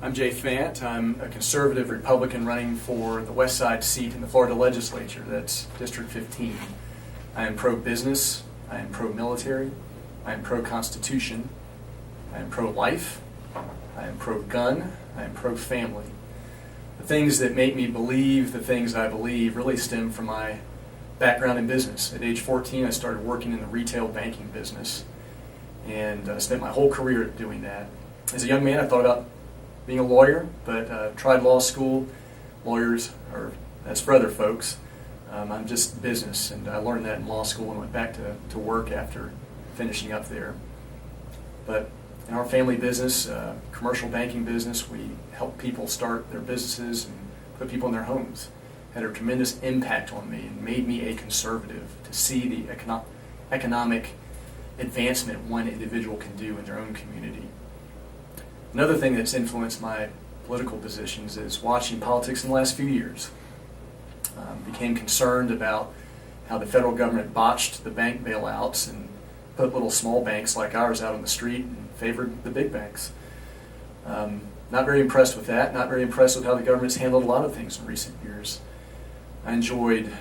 I'm Jay Fant. I'm a conservative Republican running for the West Side seat in the Florida legislature. That's District 15. I am pro-business. I am pro-military. I am pro-constitution. I am pro-life. I am pro-gun. I am pro-family. The things that make me believe the things I believe really stem from my background in business. At age 14, I started working in the retail banking business and spent my whole career doing that. As a young man, I thought about being a lawyer, but tried law school. That's for other folks. I'm just business, and I learned that in law school and went back to work after finishing up there. But in our family business, commercial banking business, we help people start their businesses and put people in their homes. Had a tremendous impact on me and made me a conservative to see the economic advancement one individual can do in their own community. Another thing that's influenced my political positions is watching politics in the last few years. Became concerned about how the federal government botched the bank bailouts and put little small banks like ours out on the street and favored the big banks. Not very impressed with that, not very impressed with how the government's handled a lot of things in recent years. I enjoyed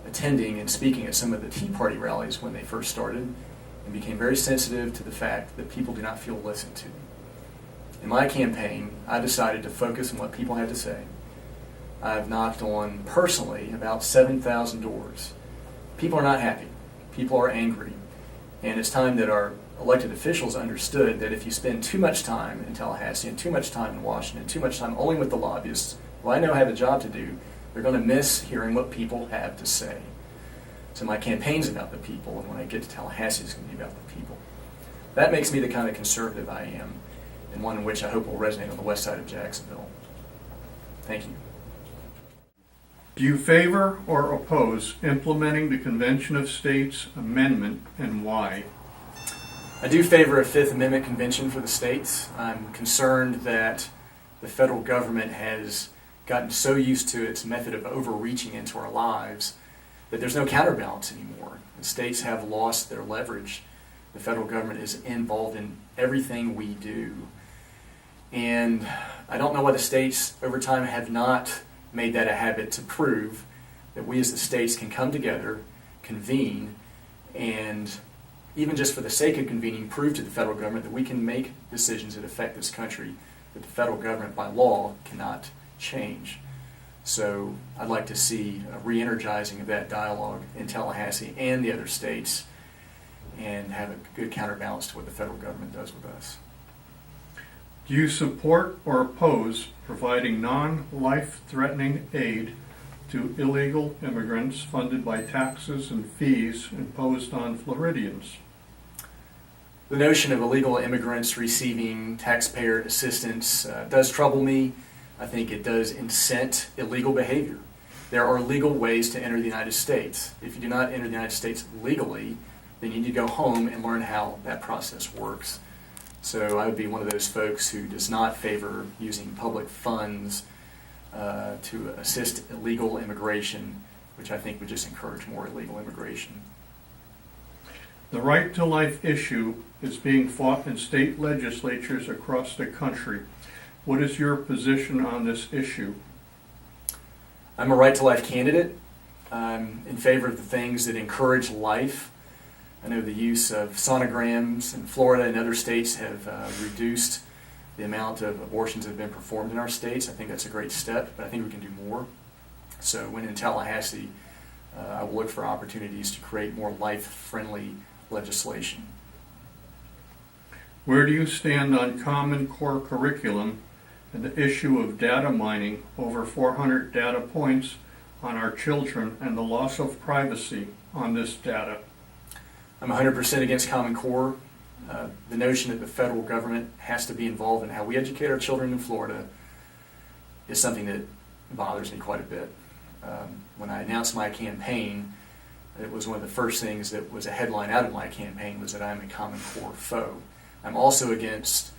attending and speaking at some of the Tea Party rallies when they first started and became very sensitive to the fact that people do not feel listened to. In my campaign, I decided to focus on what people had to say. I've knocked on, personally, about 7,000 doors. People are not happy. People are angry. And it's time that our elected officials understood that if you spend too much time in Tallahassee and too much time in Washington, too much time only with the lobbyists, who I know have a job to do, they're going to miss hearing what people have to say. So my campaign's about the people, and when I get to Tallahassee, it's going to be about the people. That makes me the kind of conservative I am, and one in which I hope will resonate on the west side of Jacksonville. Thank you. Do you favor or oppose implementing the Convention of States Amendment, and why? I do favor a Fifth Amendment convention for the states. I'm concerned that the federal government has gotten so used to its method of overreaching into our lives that there's no counterbalance anymore. The states have lost their leverage. The federal government is involved in everything we do. And I don't know why the states over time have not made that a habit to prove that we as the states can come together, convene, and even just for the sake of convening, prove to the federal government that we can make decisions that affect this country that the federal government by law cannot change. So I'd like to see a re-energizing of that dialogue in Tallahassee and the other states and have a good counterbalance to what the federal government does with us. Do you support or oppose providing non-life-threatening aid to illegal immigrants funded by taxes and fees imposed on Floridians? The notion of illegal immigrants receiving taxpayer assistance does trouble me. I think it does incent illegal behavior. There are legal ways to enter the United States. If you do not enter the United States legally, then you need to go home and learn how that process works. So I would be one of those folks who does not favor using public funds to assist illegal immigration, which I think would just encourage more illegal immigration. The right to life issue is being fought in state legislatures across the country. What is your position on this issue? I'm a right to life candidate. I'm in favor of the things that encourage life. I know the use of sonograms in Florida and other states have reduced the amount of abortions that have been performed in our states. I think that's a great step, but I think we can do more. So when in Tallahassee, I will look for opportunities to create more life-friendly legislation. Where do you stand on Common Core curriculum and the issue of data mining over 400 data points on our children and the loss of privacy on this data? I'm 100% against Common Core. The notion that the federal government has to be involved in how we educate our children in Florida is something that bothers me quite a bit. When I announced my campaign, it was one of the first things that was a headline out of my campaign was that I'm a Common Core foe. I'm also against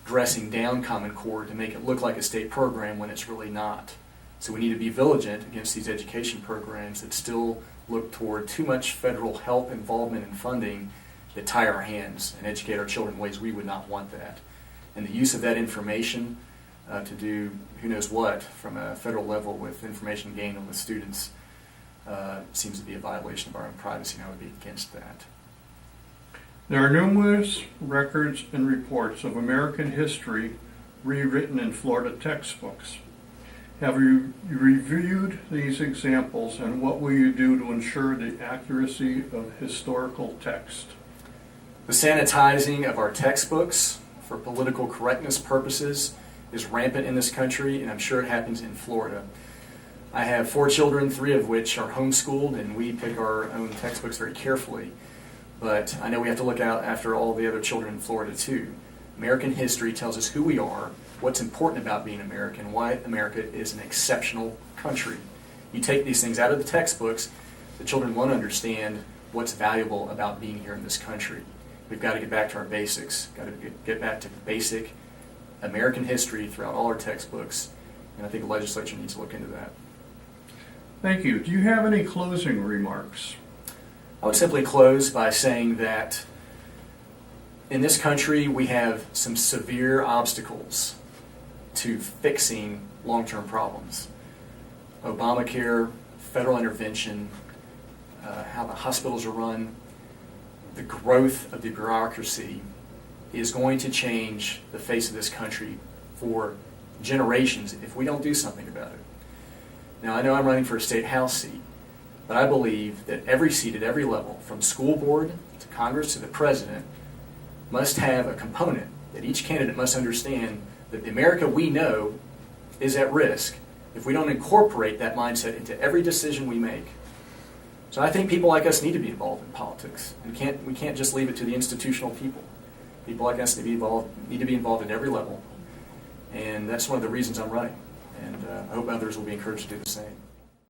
dressing down Common Core to make it look like a state program when it's really not. So we need to be vigilant against these education programs that still look toward too much federal help, involvement, and funding that tie our hands and educate our children in ways we would not want that. And the use of that information to do who knows what from a federal level with information gained on the students seems to be a violation of our own privacy, and I would be against that. There are numerous records and reports of American history rewritten in Florida textbooks. Have you reviewed these examples, and what will you do to ensure the accuracy of historical text? The sanitizing of our textbooks for political correctness purposes is rampant in this country, and I'm sure it happens in Florida. I have 4 children, 3 of which are homeschooled, and we pick our own textbooks very carefully. But I know we have to look out after all the other children in Florida too. American history tells us who we are, what's important about being American, why America is an exceptional country. You take these things out of the textbooks, the children won't understand what's valuable about being here in this country. We've got to get back to our basics, got to get back to basic American history throughout all our textbooks, and I think the legislature needs to look into that. Thank you. Do you have any closing remarks? I would simply close by saying that in this country we have some severe obstacles to fixing long-term problems. Obamacare, federal intervention, how the hospitals are run, the growth of the bureaucracy is going to change the face of this country for generations if we don't do something about it. Now, I know I'm running for a state house seat, but I believe that every seat at every level, from school board to Congress to the president, must have a component that each candidate must understand that the America we know is at risk if we don't incorporate that mindset into every decision we make. So I think people like us need to be involved in politics. We can't just leave it to the institutional people. People like us need to be involved at every level. And that's one of the reasons I'm running. And I hope others will be encouraged to do the same.